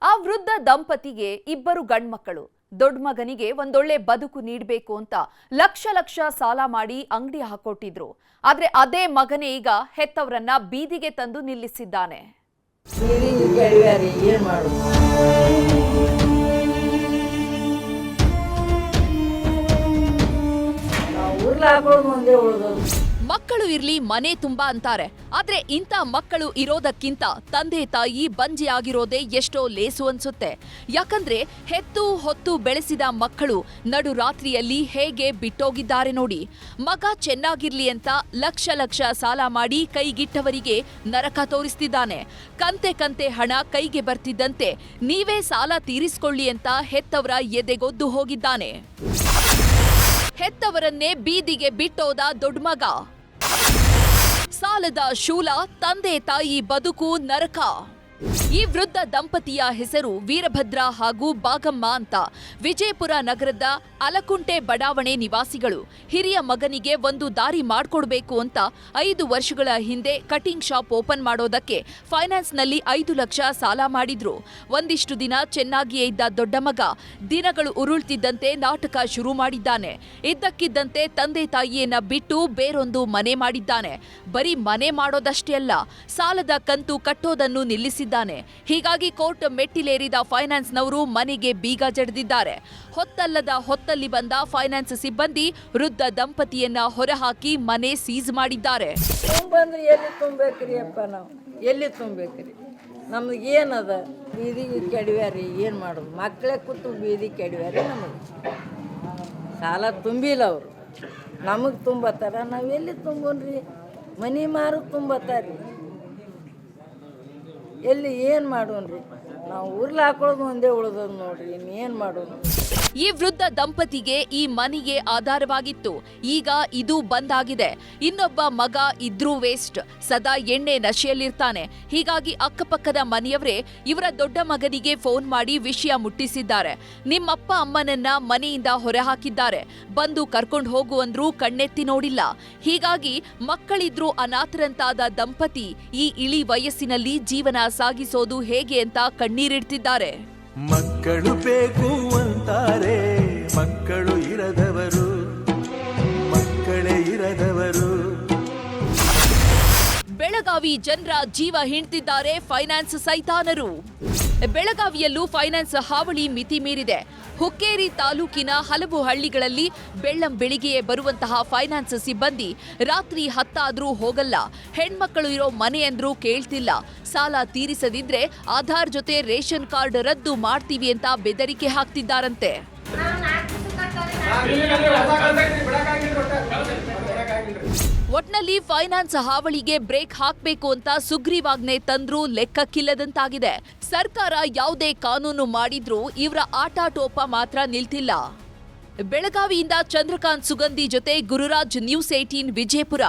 ಆ ವೃದ್ಧ ದಂಪತಿಗೆ ಇಬ್ಬರು ಗಂಡ್ಮಕ್ಕಳು. ದೊಡ್ಡ ಮಗನಿಗೆ ಒಂದೊಳ್ಳೆ ಬದುಕು ನೀಡಬೇಕು ಅಂತ ಲಕ್ಷ ಲಕ್ಷ ಸಾಲ ಮಾಡಿ ಅಂಗಡಿ ಹಾಕೊಟ್ಟಿದ್ರು. ಆದ್ರೆ ಅದೇ ಮಗನೇ ಈಗ ಹೆತ್ತವರನ್ನ ಬೀದಿಗೆ ತಂದು ನಿಲ್ಲಿಸಿದ್ದಾನೆ. ಮಕ್ಕಳು ಇರ್ಲಿ ಮನೆ ತುಂಬಾ ಅಂತಾರೆ. ಆದ್ರೆ ಇಂಥ ಮಕ್ಕಳು ಇರೋದಕ್ಕಿಂತ ತಂದೆ ತಾಯಿ ಬಂಜೆ ಆಗಿರೋದೇ ಎಷ್ಟೋ ಲೇಸು ಅನ್ಸುತ್ತೆ. ಯಾಕಂದ್ರೆ ಹೆತ್ತು ಹೊತ್ತು ಬೆಳೆಸಿದ ಮಕ್ಕಳು ನಡು ರಾತ್ರಿಯಲ್ಲಿ ಹೇಗೆ ಬಿಟ್ಟೋಗಿದ್ದಾರೆ ನೋಡಿ. ಮಗ ಚೆನ್ನಾಗಿರ್ಲಿ ಅಂತ ಲಕ್ಷ ಲಕ್ಷ ಸಾಲ ಮಾಡಿ ಕೈಗಿಟ್ಟವರಿಗೆ ನರಕ ತೋರಿಸ್ತಿದ್ದಾನೆ. ಕಂತೆ ಕಂತೆ ಹಣ ಕೈಗೆ ಬರ್ತಿದ್ದಂತೆ ನೀವೇ ಸಾಲ ತೀರಿಸ್ಕೊಳ್ಳಿ ಅಂತ ಹೆತ್ತವರ ಎದೆಗೊದ್ದು ಹೋಗಿದ್ದಾನೆ. ಹೆತ್ತವರನ್ನೇ ಬೀದಿಗೆ ಬಿಟ್ಟೋದ ದೊಡ್ಡ ಮಗ. ಸಾಲದ ಶೂಲ, ತಂದೆ ತಾಯಿ ಬದುಕು ನರಕ. ಈ ವೃದ್ಧ ದಂಪತಿಯ ಹೆಸರು ವೀರಭದ್ರ ಹಾಗೂ ಬಾಗಮ್ಮ ಅಂತ. ವಿಜಯಪುರ ನಗರದ ಅಲಕುಂಟೆ ಬಡಾವಣೆ ನಿವಾಸಿಗಳು. ಹಿರಿಯ ಮಗನಿಗೆ ಒಂದು ದಾರಿ ಮಾಡ್ಕೊಡ್ಬೇಕು ಅಂತ 5 ವರ್ಷಗಳ ಹಿಂದೆ ಕಟಿಂಗ್ ಶಾಪ್ ಓಪನ್ ಮಾಡೋದಕ್ಕೆ ಫೈನಾನ್ಸ್ನಲ್ಲಿ 5 ಲಕ್ಷ ಸಾಲ ಮಾಡಿದ್ರು. ಒಂದಿಷ್ಟು ದಿನ ಚೆನ್ನಾಗಿಯೇ ಇದ್ದ ದೊಡ್ಡ ಮಗ ದಿನಗಳು ಉರುಳ್ತಿದ್ದಂತೆ ನಾಟಕ ಶುರು ಮಾಡಿದ್ದಾನೆ. ಇದ್ದಕ್ಕಿದ್ದಂತೆ ತಂದೆ ತಾಯಿಯನ್ನ ಬಿಟ್ಟು ಬೇರೊಂದು ಮನೆ ಮಾಡಿದ್ದಾನೆ. ಬರೀ ಮನೆ ಮಾಡೋದಷ್ಟೇ ಅಲ್ಲ, ಸಾಲದ ಕಂತು ಕಟ್ಟೋದನ್ನು ನಿಲ್ಲಿಸಿದ್ದಾನೆ. ಹೀಗಾಗಿ ಕೋರ್ಟ್ ಮೆಟ್ಟಿಲೇರಿದ ಫೈನಾನ್ಸ್ನವರು ಮನೆಗೆ ಬೀಗ ಜಡಿದಿದ್ದಾರೆ. ಹೊತ್ತಲ್ಲದ ಹೊತ್ತಲ್ಲಿ ಬಂದ ಫೈನಾನ್ಸ್ ಸಿಬ್ಬಂದಿ ವೃದ್ಧ ದಂಪತಿಯನ್ನ ಹೊರಹಾಕಿ ಮನೆ ಸೀಸ್ ಮಾಡಿದ್ದಾರೆ. ಎಲ್ಲಿ ತುಂಬಬೇಕ್ರಿ ಅಪ್ಪ, ನಾವು ಎಲ್ಲಿ ತುಂಬಬೇಕ್ರಿ? ನಮ್ಗೆ ಏನದ ಬೀದಿಗೆ ಕೆಡವ್ಯಾರಿ, ಏನು ಮಾಡೋದು? ಮಕ್ಕಳೇ ಕೂತು ಬೀದಿ ಕೆಡವ್ಯಾರಿ. ನಮಗೆ ಸಾಲ ತುಂಬಿಲ್ಲ ಅವರು, ನಮಗೆ ತುಂಬತ್ತಾರ. ನಾವು ಎಲ್ಲಿ ತುಂಬೋನ್ರಿ? ಮನಿ ಮಾರು ತುಂಬತ್ತಾರ್ರಿ. ಎಲ್ಲಿ ಏನು ಮಾಡೋನ್ರಿ? ನಾವು ಊರ್ಲಿ ಹಾಕೊಳ್ಳೋದು ಒಂದೇ ಉಳಿದೋದು ನೋಡ್ರಿ, ಇನ್ನೇನು ಮಾಡೋನು? ಈ ವೃದ್ಧ ದಂಪತಿಗೆ ಈ ಮನೆಗೆ ಆಧಾರವಾಗಿತ್ತು. ಈಗ ಇದು ಬಂದಾಗಿದೆ. ಇನ್ನೊಬ್ಬ ಮಗ ಇದ್ರೂ ವೇಸ್ಟ್, ಸದಾ ಎಣ್ಣೆ ನಶೆಯಲ್ಲಿರ್ತಾನೆ. ಹೀಗಾಗಿ ಅಕ್ಕಪಕ್ಕದ ಮನೆಯವರೇ ಇವರ ದೊಡ್ಡ ಮಗನಿಗೆ ಫೋನ್ ಮಾಡಿ ವಿಷಯ ಮುಟ್ಟಿಸಿದ್ದಾರೆ. ನಿಮ್ಮಪ್ಪ ಅಮ್ಮನನ್ನ ಮನೆಯಿಂದ ಹೊರಹಾಕಿದ್ದಾರೆ, ಬಂದು ಕರ್ಕೊಂಡು ಹೋಗು ಅಂದ್ರೂ ಕಣ್ಣೆತ್ತಿ ನೋಡಿಲ್ಲ. ಹೀಗಾಗಿ ಮಕ್ಕಳಿದ್ರೂ ಅನಾಥರಂತಾದ ದಂಪತಿ ಈ ಇಳಿ ವಯಸ್ಸಿನಲ್ಲಿ ಜೀವನ ಸಾಗಿಸೋದು ಹೇಗೆ ಅಂತ ಕಣ್ಣೀರಿಡ್ತಿದ್ದಾರೆ. ಮಕ್ಕಳು ಬೇಕು ಅಂತಾರೆ, ಮಕ್ಕಳು ಇರದವರು, ಮಕ್ಕಳೇ ಇರದವರು. ಬೆಳಗಾವಿ ಜನರ ಜೀವ ಹಿಂಡ್ತಿದ್ದಾರೆ ಫೈನಾನ್ಸ್ ಸೈತಾನರು. ಬೆಳಗಾವಿಯಲ್ಲೂ ಫೈನಾನ್ಸ್ ಹಾವಳಿ ಮಿತಿ ಮೀರಿದೆ. ಹುಕ್ಕೇರಿ ತಾಲೂಕಿನ ಹಲವು ಹಳ್ಳಿಗಳಲ್ಲಿ ಬೆಳ್ಳಂ ಬೆಳಿಗ್ಗೆಯೇ ಬರುವಂತಹ ಫೈನಾನ್ಸ್ ಸಿಬ್ಬಂದಿ ರಾತ್ರಿ 10 ಆದ್ರೂ ಹೋಗಲ್ಲ. ಹೆಣ್ಮಕ್ಕಳು ಇರೋ ಮನೆ ಅಂದ್ರೂ ಕೇಳ್ತಿಲ್ಲ. ಸಾಲ ತೀರಿಸದಿದ್ರೆ ಆಧಾರ್ ಜೊತೆ ರೇಷನ್ ಕಾರ್ಡ್ ರದ್ದು ಮಾಡ್ತೀವಿ ಅಂತ ಬೆದರಿಕೆ ಹಾಕ್ತಿದ್ದಾರಂತೆ. ಒಟ್ನಲ್ಲಿ ಫೈನಾನ್ಸ್ ಹಾವಳಿಗೆ ಬ್ರೇಕ್ ಹಾಕಬೇಕು ಅಂತ ಸುಗ್ರೀವಾಜ್ಞೆ ತಂದ್ರೂ ಲೆಕ್ಕಕ್ಕಿಲ್ಲದಂತಾಗಿದೆ. ಸರ್ಕಾರ ಯಾವುದೇ ಕಾನೂನು ಮಾಡಿದ್ರೂ ಇವರ ಆಟಾಟೋಪ ಮಾತ್ರ ನಿಲ್ತಿಲ್ಲ. ಬೆಳಗಾವಿಯಿಂದ ಚಂದ್ರಕಾಂತ್ ಸುಗಂಧಿ ಜೊತೆ ಗುರುರಾಜ್, ನ್ಯೂಸ್ 18 ವಿಜಯಪುರ.